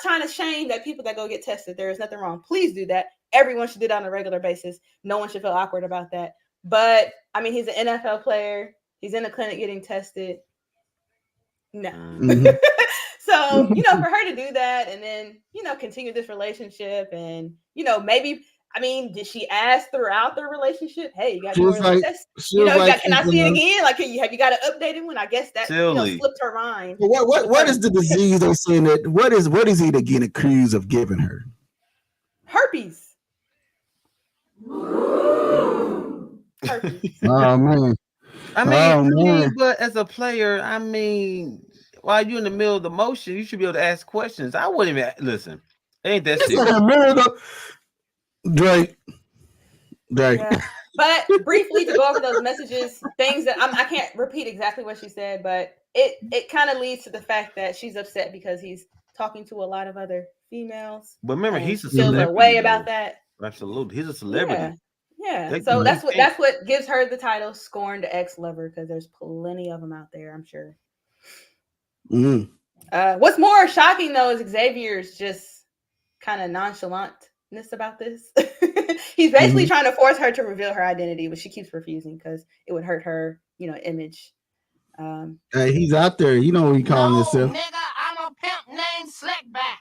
trying to shame that people that go get tested. There is nothing wrong. Please do that. Everyone should do that on a regular basis. No one should feel awkward about that. But I mean, he's an NFL player. He's in the clinic getting tested. No. Mm-hmm. So, for her to do that and then, continue this relationship and, maybe, I mean, did she ask throughout the relationship? Hey, you got to test. Can I see it again? Like, have you got an updated one? I guess that slipped her mind. What is the disease they're saying that? What is he getting accused of giving her? Herpes. Oh man. I mean, but as a player, while you're in the middle of the motion, you should be able to ask questions. I wouldn't even listen. Ain't that serious? Drake. Yeah. But briefly, to go over those messages, things that I can't repeat exactly what she said, but it kind of leads to the fact that she's upset because he's talking to a lot of other females. But remember, and he's a she feels celebrity. a way though. about that. Absolutely, he's a celebrity. Yeah. They- So they that's can't- what gives her the title "Scorned Ex-Lover" because there's plenty of them out there, I'm sure. Mm. What's more shocking though is Xavier's just kind of nonchalantness about this. He's basically trying to force her to reveal her identity, but she keeps refusing because it would hurt her, image. Hey, he's out there. You know what he calling himself. Nigga, I'm a pimp named Slickback.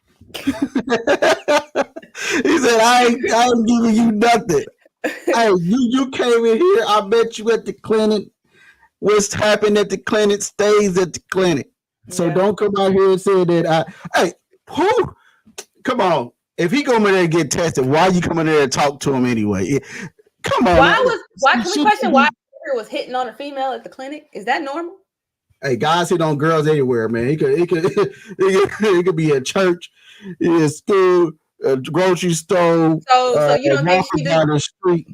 He said, I ain't giving you nothing. Hey, you came in here. I bet you at the clinic. What's happened at the clinic stays at the clinic. So don't come out here and say that. Come on. If he go in there and get tested, why you coming there and talk to him anyway? Come on. Can we question why he was hitting on a female at the clinic? Is that normal? Hey, guys hit on girls everywhere, man. It could be at church, in school, a grocery store. So you don't think she down the street.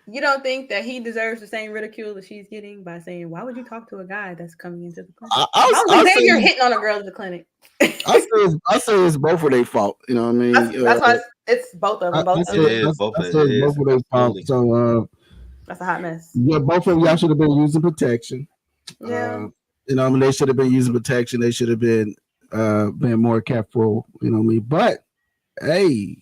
You don't think that he deserves the same ridicule that she's getting by saying, "Why would you talk to a guy that's coming into the clinic?" How say you're hitting on a girl at the clinic? I say it's both of their fault. You know what I mean? That's why it's both of them. Both of their fault. So that's a hot mess. Yeah, both of y'all should have been using protection. Yeah. They should have been using protection. They should have been more careful. You know what I mean? But hey,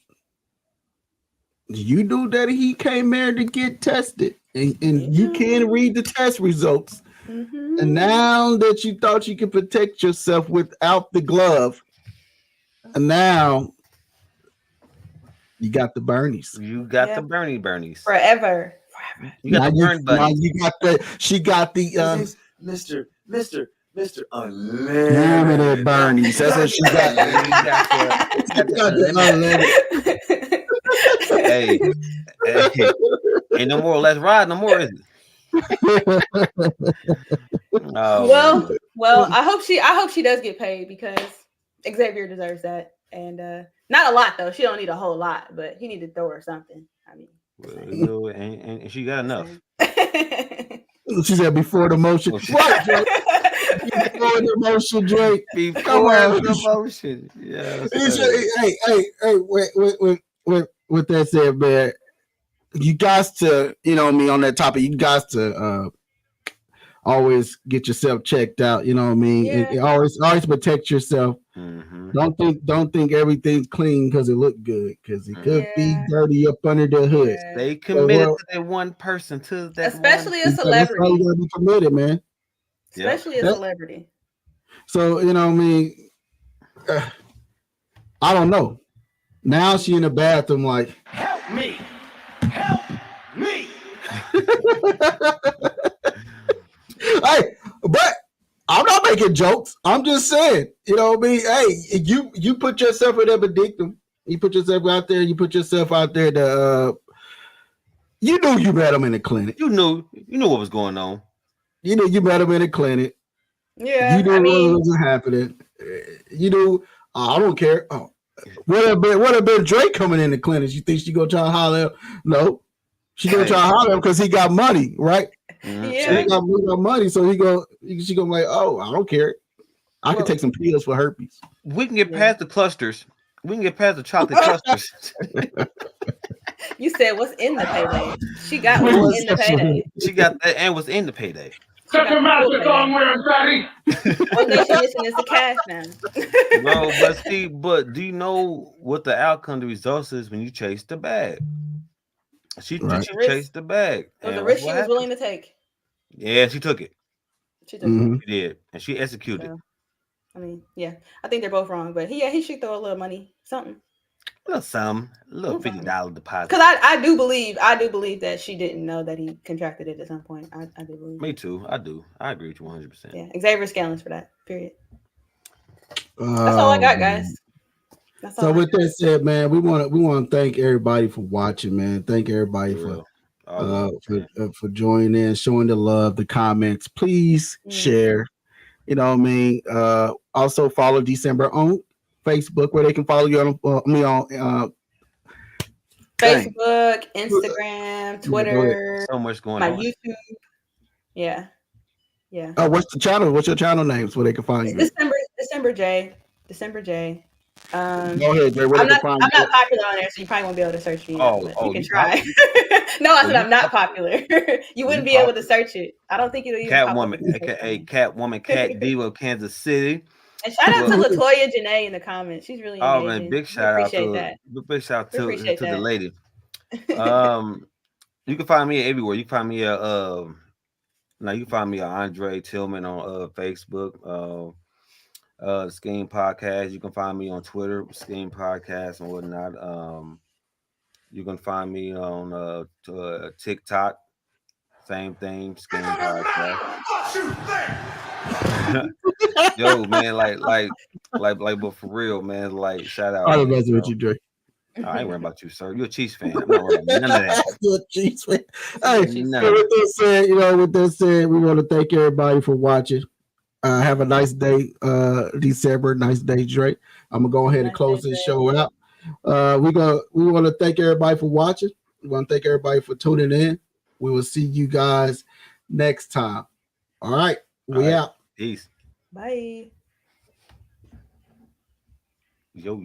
you knew that he came there to get tested, and you can read the test results. Mm-hmm. And now that you thought you could protect yourself without the glove, and now you got the Bernies. You got the Bernies. Forever. You got the Bernie buddies. You got the. She got the. Mr. Unlimited Bernies. That's what she got. Hey, ain't no more Let's Ride no more, is it? Well, I hope she does get paid because Xavier deserves that, and not a lot though. She don't need a whole lot, but he need to throw her something. I mean, and she got enough. She said before the motion. Right, Drake. Before the motion, Drake. Before the motion. Yeah. Hey, with that said, man, you guys to, on that topic, you guys to always get yourself checked out, you know what I mean? Yeah. And always protect yourself. Mm-hmm. Don't think everything's clean because it look good, because it could be dirty up under the hood. They committed to that one person, to that especially one. a celebrity. That's why you gotta be committed, man. Especially a celebrity. So, you know what I mean? I don't know. Now she in the bathroom like, help me. Hey, but I'm not making jokes. I'm just saying, you know what I mean? Hey, you put yourself in that predicament. You put yourself out there. You put yourself out there to. You knew you met him in the clinic. You knew what was going on. You knew you met him in the clinic. Yeah, you knew what was happening. You knew. I don't care. Oh, what have been Drake coming in the clinic? You think she gonna try to holler? No, she gonna try to holler because he got money, right? Mm-hmm. Yeah. He got money, so she gonna like, oh, I don't care. I can take some pills for herpes. We can get past the clusters. We can get past the chocolate clusters. You said what's in the payday? She got what's in the payday. She got that and what's in the payday. Shut your mouth, the song wearing fatty. One thing she's missing is the cash now. Bro, but do you know what the outcome, the results is when you chase the bag? She chased the bag. It was a risk she was willing to take. Yeah, she took it. She took it. She did, and she executed. So, I mean, yeah, I think they're both wrong, but he should throw a little money, something. A little $50 deposit. Because I do believe that she didn't know that he contracted it at some point. I do believe. Me too. I do. I agree with you 100%. Yeah, Xavier scandalous for that. Period. That's all I got, guys. So with that said, man, we want to thank everybody for watching, man. Thank everybody for joining in, showing the love, the comments. Please share. You know what I mean? Also follow December on Facebook, where they can follow you on Facebook, Instagram, Twitter. So much going on. My YouTube. Yeah. Oh, what's the channel? What's your channel names where they can find you? December J. Go ahead, Dre. I'm not popular on there, so you probably won't be able to search me. You can try. No, I said I'm not popular. You wouldn't be able to search it. I don't think it'll even Catwoman, aka Catwoman, Cat Diva of Kansas City. And shout out to Latoya Janae in the comments. She's really engaging. Oh man, big shout out to the lady. You can find me everywhere. You can find me you can find me at Andre Tillman on Facebook. Scheme Podcast. You can find me on Twitter, Scheme Podcast and whatnot. You can find me on TikTok. Same thing, Scheme Podcast. Yo, man, but for real, man, like shout out. I'm messing with you, Dre. I ain't worried about you, sir. You're a Chiefs fan. I'm not worried about none of that. You're a Chiefs fan. Hey, with that said, we want to thank everybody for watching. Have a nice day, December. Nice day, Dre. I'm gonna go ahead and close this show out. We want to thank everybody for watching. We want to thank everybody for tuning in. We will see you guys next time. All right, out. Peace. Bye. Yo.